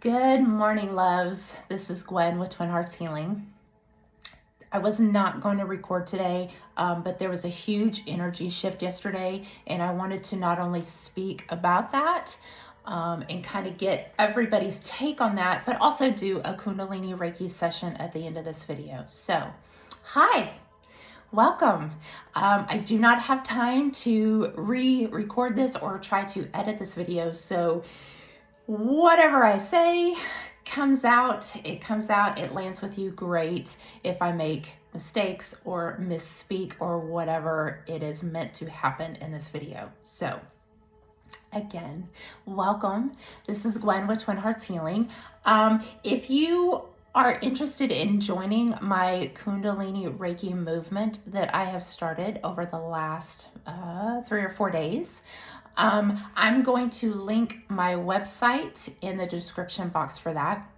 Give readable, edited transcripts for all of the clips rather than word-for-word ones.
Good morning, loves. This is Gwen with Twin Hearts Healing. I was not going to record today, but there was a huge energy shift yesterday, and I wanted to not only speak about that and kind of get everybody's take on that, but also do a Kundalini Reiki session at the end of this video. So, hi. Welcome. I do not have time to re-record this or try to edit this video, so whatever I say comes out, it lands with you great. If I make mistakes or misspeak or whatever, it is meant to happen in this video. So again, welcome. This is Gwen with Twin Hearts Healing. If you are interested in joining my Kundalini Reiki movement that I have started over the last 3 or 4 days, I'm going to link my website in the description box for that.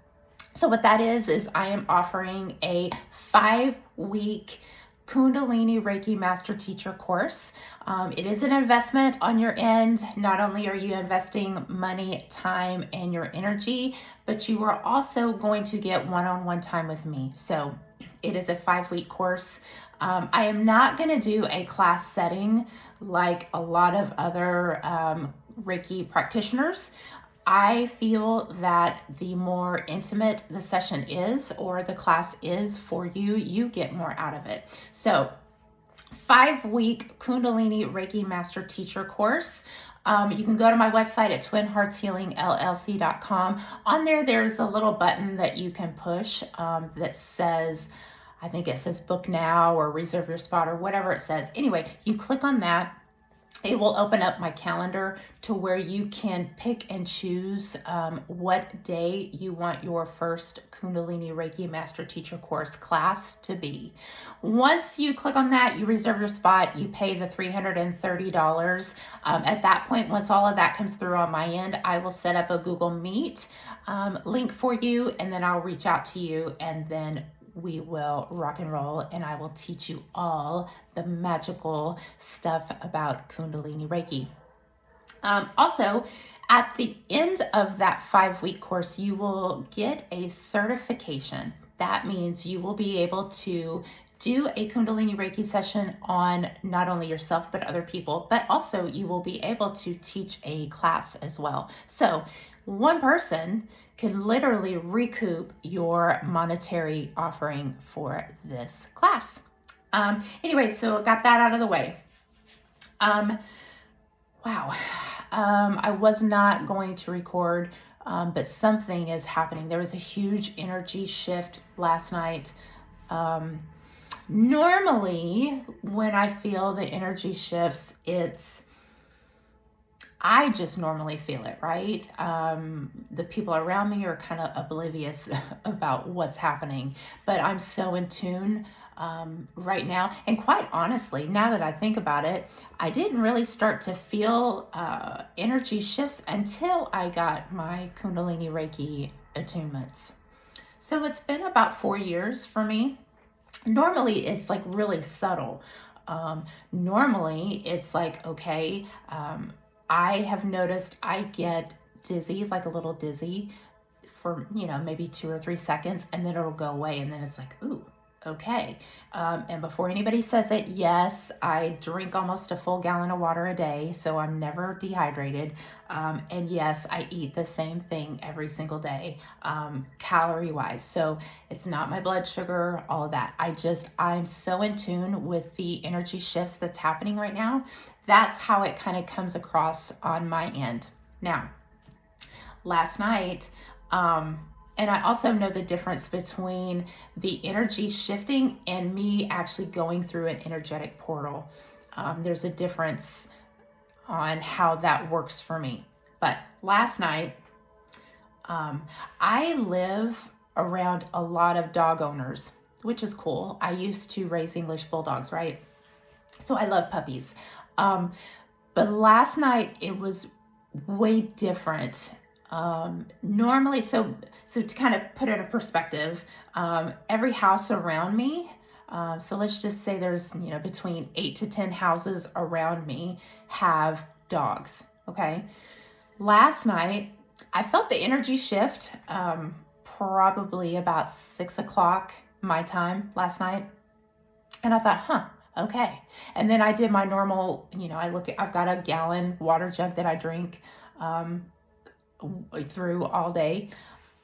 So what that is I am offering a 5-week Kundalini Reiki Master Teacher course. It is an investment on your end. Not only are you investing money, time, and your energy, but you are also going to get one-on-one time with me. So it is a 5-week course. I am not going to do a class setting like a lot of other Reiki practitioners. I feel that the more intimate the session is or the class is for you, you get more out of it. So 5-week Kundalini Reiki Master Teacher course. You can go to my website at twinheartshealingllc.com. On there, there's a little button that you can push that says, I think it says book now or reserve your spot or whatever it says. Anyway, you click on that. It will open up my calendar to where you can pick and choose what day you want your first Kundalini Reiki Master Teacher course class to be. Once you click on that, you reserve your spot, you pay the $330. At that point, once all of that comes through on my end, I will set up a Google Meet link for you, and then I'll reach out to you, and then we will rock and roll, and I will teach you all the magical stuff about Kundalini Reiki. Also, at the end of that 5-week course, you will get a certification. That means you will be able to do a Kundalini Reiki session on not only yourself, but other people, but also you will be able to teach a class as well. So one person can literally recoup your monetary offering for this class. Anyway, so I got that out of the way. Wow. I was not going to record, but something is happening. There was a huge energy shift last night. Normally, when I feel the energy shifts, I just normally feel it, right? The people around me are kind of oblivious about what's happening, but I'm so in tune right now. And quite honestly, now that I think about it, I didn't really start to feel energy shifts until I got my Kundalini Reiki attunements. So it's been about 4 years for me. Normally, it's like really subtle. Normally, it's like, okay, I have noticed I get dizzy, like a little dizzy for, maybe 2 or 3 seconds, and then it'll go away. And then it's like, ooh, okay. And before anybody says it, yes, I drink almost a full gallon of water a day, so I'm never dehydrated. And yes, I eat the same thing every single day, calorie wise. So it's not my blood sugar, all of that. I'm so in tune with the energy shifts that's happening right now. That's how it kind of comes across on my end. Now, last night, and I also know the difference between the energy shifting and me actually going through an energetic portal. There's a difference on how that works for me. But last night, I live around a lot of dog owners, which is cool. I used to raise English bulldogs, right? So I love puppies. But last night it was way different. Normally, so to kind of put it in perspective, every house around me, so let's just say there's, between 8 to 10 houses around me have dogs. Okay. Last night, I felt the energy shift probably about 6 o'clock my time last night. And I thought, okay. And then I did my normal, I've got a gallon water jug that I drink um, through all day.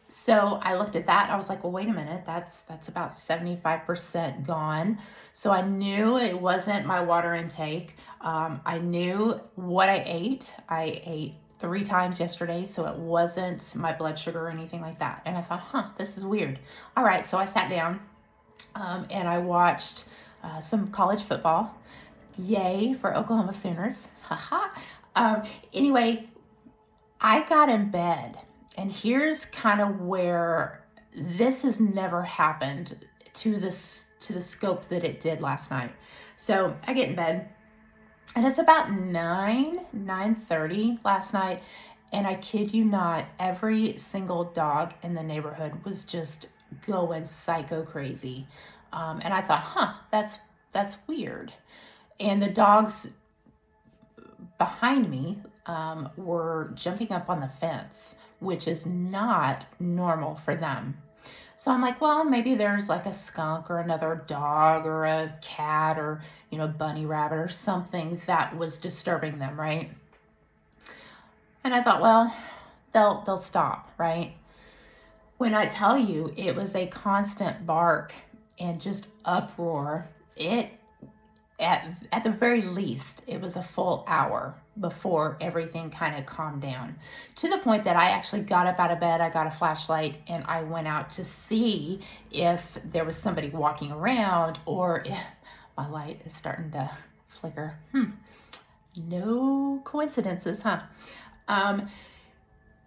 So I looked at that and I was like, well, wait a minute, that's about 75% gone. So I knew it wasn't my water intake. I knew what I ate. I ate 3 times yesterday, so it wasn't my blood sugar or anything like that. And I thought, this is weird. All right, so I sat down and I watched some college football. Yay for Oklahoma Sooners. Haha. Anyway, I got in bed, and here's kind of where this has never happened to the scope that it did last night. So I get in bed, and it's about 9:30 last night, and I kid you not, every single dog in the neighborhood was just going psycho crazy. And I thought, that's weird. And the dogs behind me were jumping up on the fence, which is not normal for them. So I'm like, well, maybe there's like a skunk or another dog or a cat or, bunny rabbit or something that was disturbing them, right? And I thought, well, they'll stop, right? When I tell you it was a constant bark and just uproar, at the very least, it was a full hour before everything kind of calmed down, to the point that I actually got up out of bed, I got a flashlight, and I went out to see if there was somebody walking around or if my light is starting to flicker. No coincidences, huh?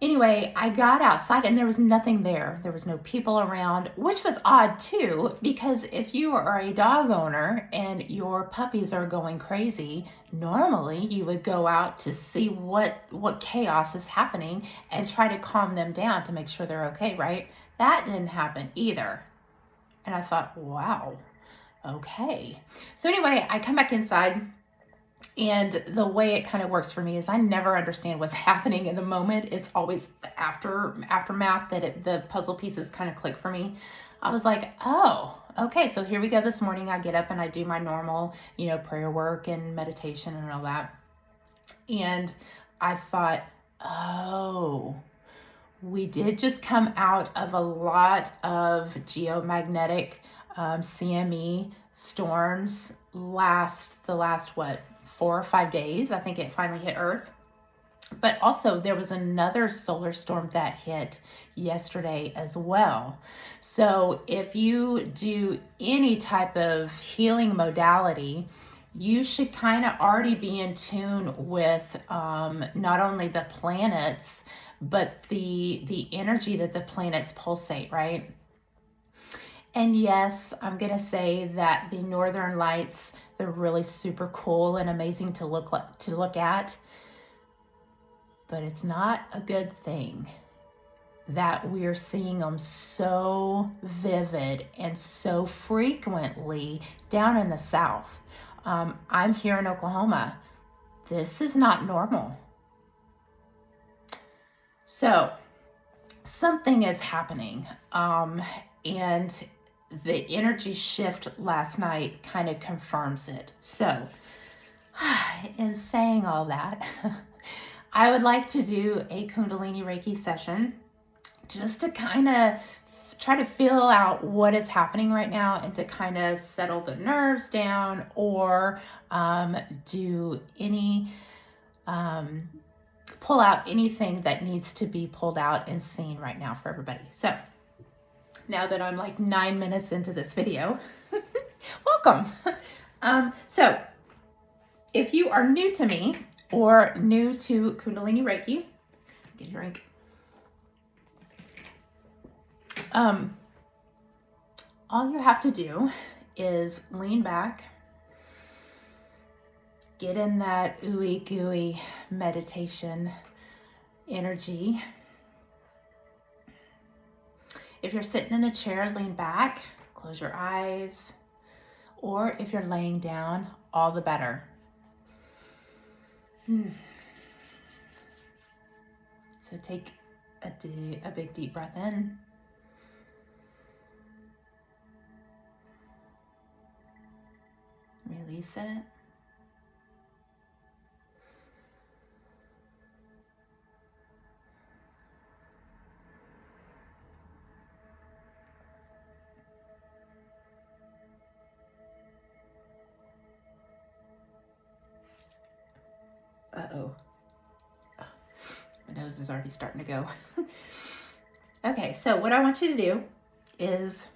Anyway, I got outside and there was nothing there. There was no people around, which was odd too, because if you are a dog owner and your puppies are going crazy, normally you would go out to see what chaos is happening and try to calm them down to make sure they're okay, right? That didn't happen either. And I thought, wow, okay. So anyway, I come back inside. And the way it kind of works for me is I never understand what's happening in the moment. It's always the aftermath that the puzzle pieces kind of click for me. I was like, oh, okay, so here we go this morning. I get up and I do my normal, prayer work and meditation and all that. And I thought, oh, we did just come out of a lot of geomagnetic CME storms the last 4 or 5 days. I think it finally hit Earth. But also there was another solar storm that hit yesterday as well. So if you do any type of healing modality, you should kind of already be in tune with not only the planets, but the energy that the planets pulsate, right? And yes, I'm going to say that the Northern Lights, they're really super cool and amazing to look at. But it's not a good thing that we're seeing them so vivid and so frequently down in the South. I'm here in Oklahoma. This is not normal. So something is happening. And the energy shift last night kind of confirms it. So, in saying all that, I would like to do a Kundalini Reiki session just to kind of try to feel out what is happening right now and to kind of settle the nerves down, or do any pull out anything that needs to be pulled out and seen right now for everybody. So now that I'm like 9 minutes into this video, welcome. So if you are new to me or new to Kundalini Reiki, get a drink. All you have to do is lean back, get in that ooey gooey meditation energy. If you're sitting in a chair, lean back, close your eyes, or if you're laying down, all the better. So take A big deep breath in. Release it. Uh-oh. My nose is already starting to go. Okay, so what I want you to do is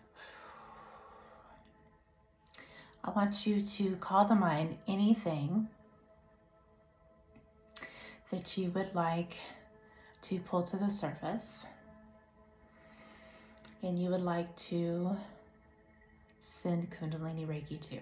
I want you to call to mind anything that you would like to pull to the surface and you would like to send Kundalini Reiki to.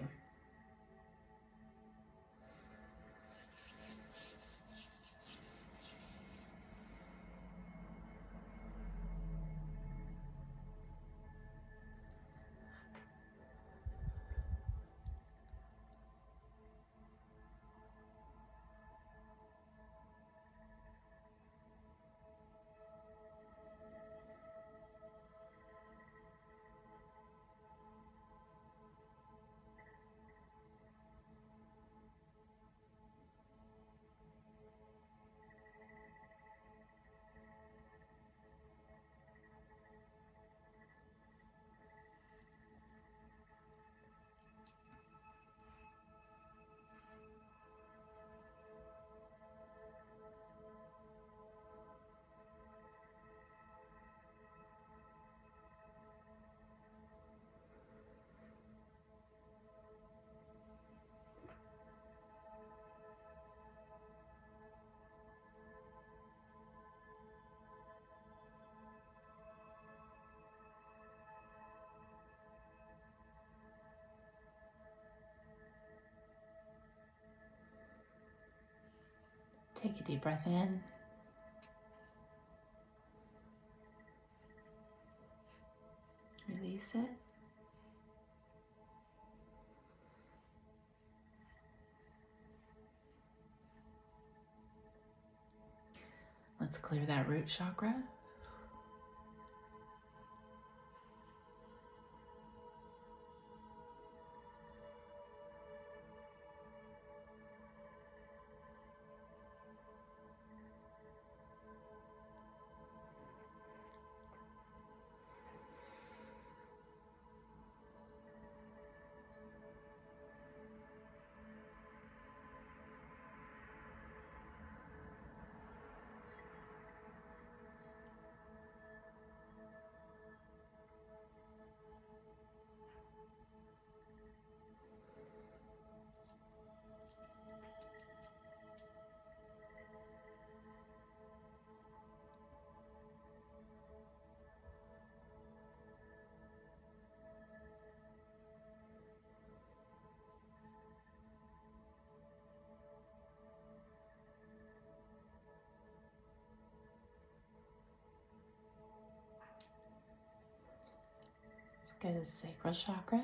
Take a deep breath in. Release it. Let's clear that root chakra. Let's go to the sacral chakra.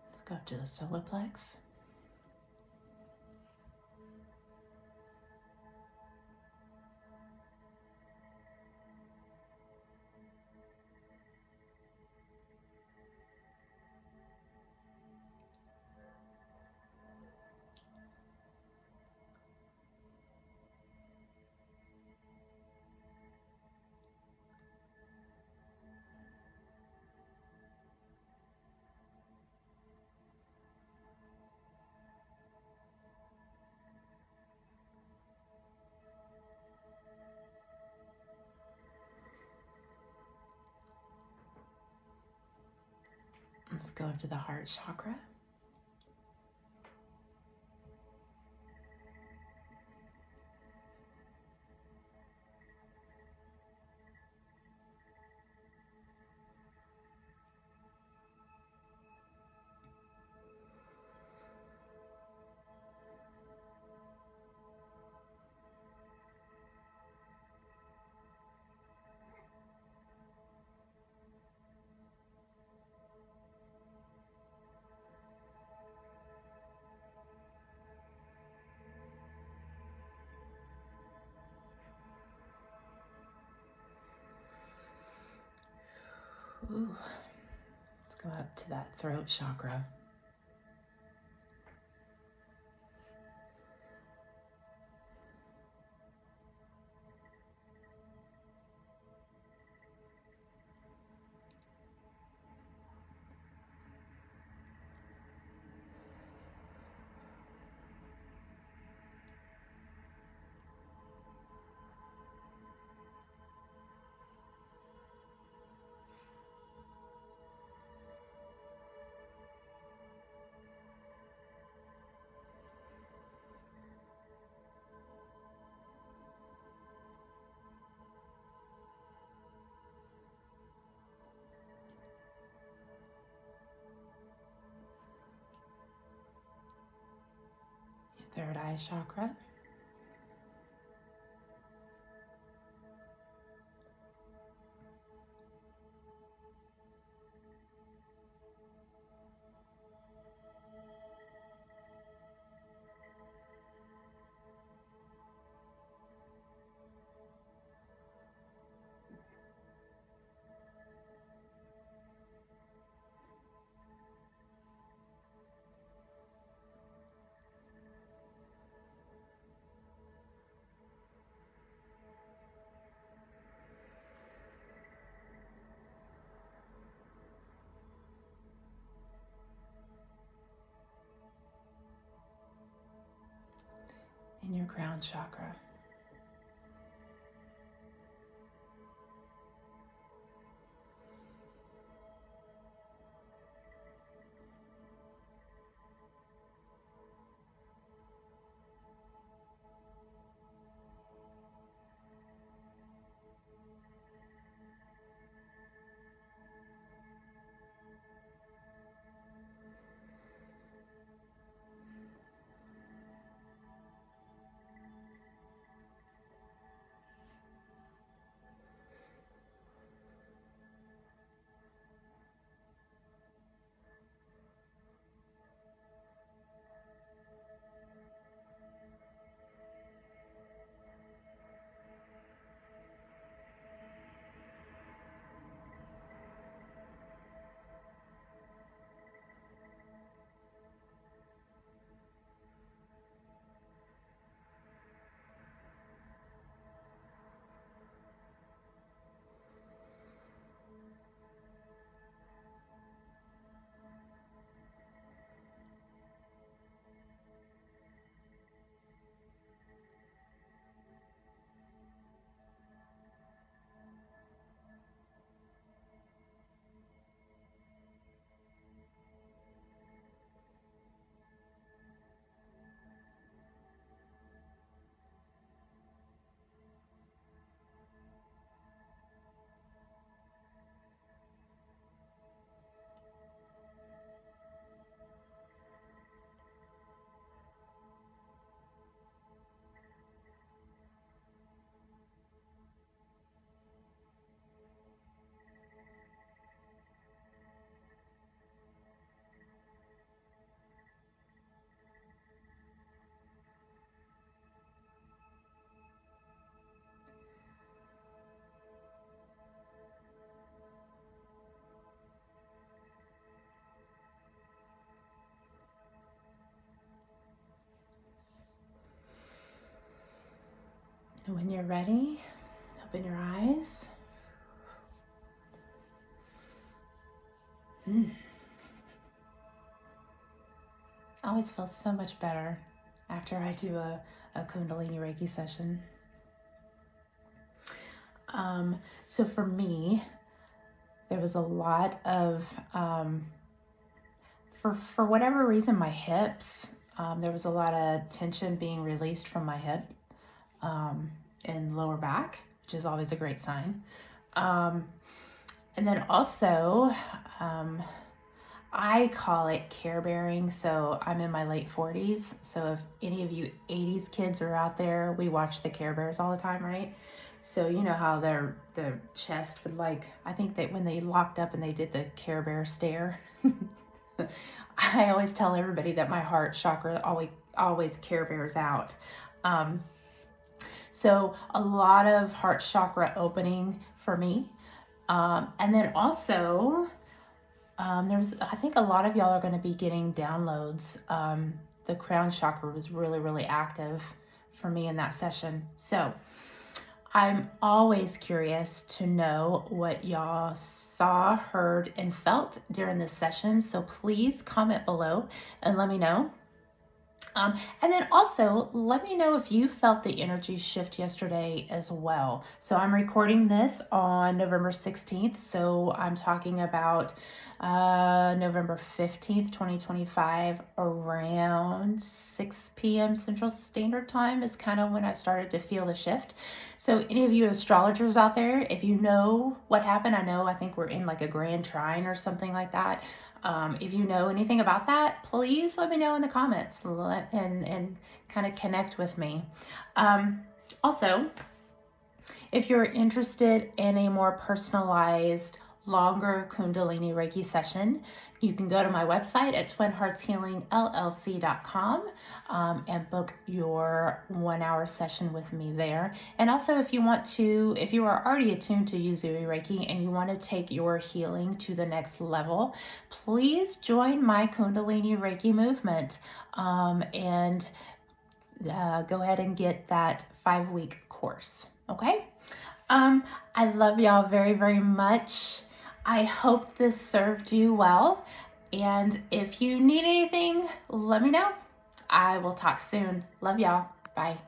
Let's go up to the solar plex. Let's go into the heart chakra. Ooh. Let's go up to that throat chakra. Your third eye chakra. And your crown chakra. And when you're ready, open your eyes. I always feel so much better after I do a Kundalini Reiki session. So for me, there was a lot of for whatever reason, my hips, there was a lot of tension being released from my hip and lower back, which is always a great sign. And then also, I call it care bearing. So I'm in my late 40s. So if any of you 80s kids are out there, we watch the Care Bears all the time, right? So you know how their chest would, like, I think that when they locked up and they did the Care Bear stare, I always tell everybody that my heart chakra always Care Bears out. So a lot of heart chakra opening for me. And then also, I think a lot of y'all are going to be getting downloads. The crown chakra was really, really active for me in that session. So I'm always curious to know what y'all saw, heard, and felt during this session. So please comment below and let me know. And then also, let me know if you felt the energy shift yesterday as well. So I'm recording this on November 16th. So I'm talking about November 15th, 2025, around 6 p.m. Central Standard Time is kind of when I started to feel the shift. So any of you astrologers out there, if you know what happened, I think we're in like a grand trine or something like that. If you know anything about that, please let me know in the comments and kind of connect with me. Also, if you're interested in a more personalized, longer Kundalini Reiki session, you can go to my website at twinheartshealingllc.com and book your 1-hour session with me there. And also, if you are already attuned to Yuzui Reiki and you want to take your healing to the next level, please join my Kundalini Reiki movement and go ahead and get that 5-week course. Okay? I love y'all very, very much. I hope this served you well. And if you need anything, let me know. I will talk soon. Love y'all. Bye.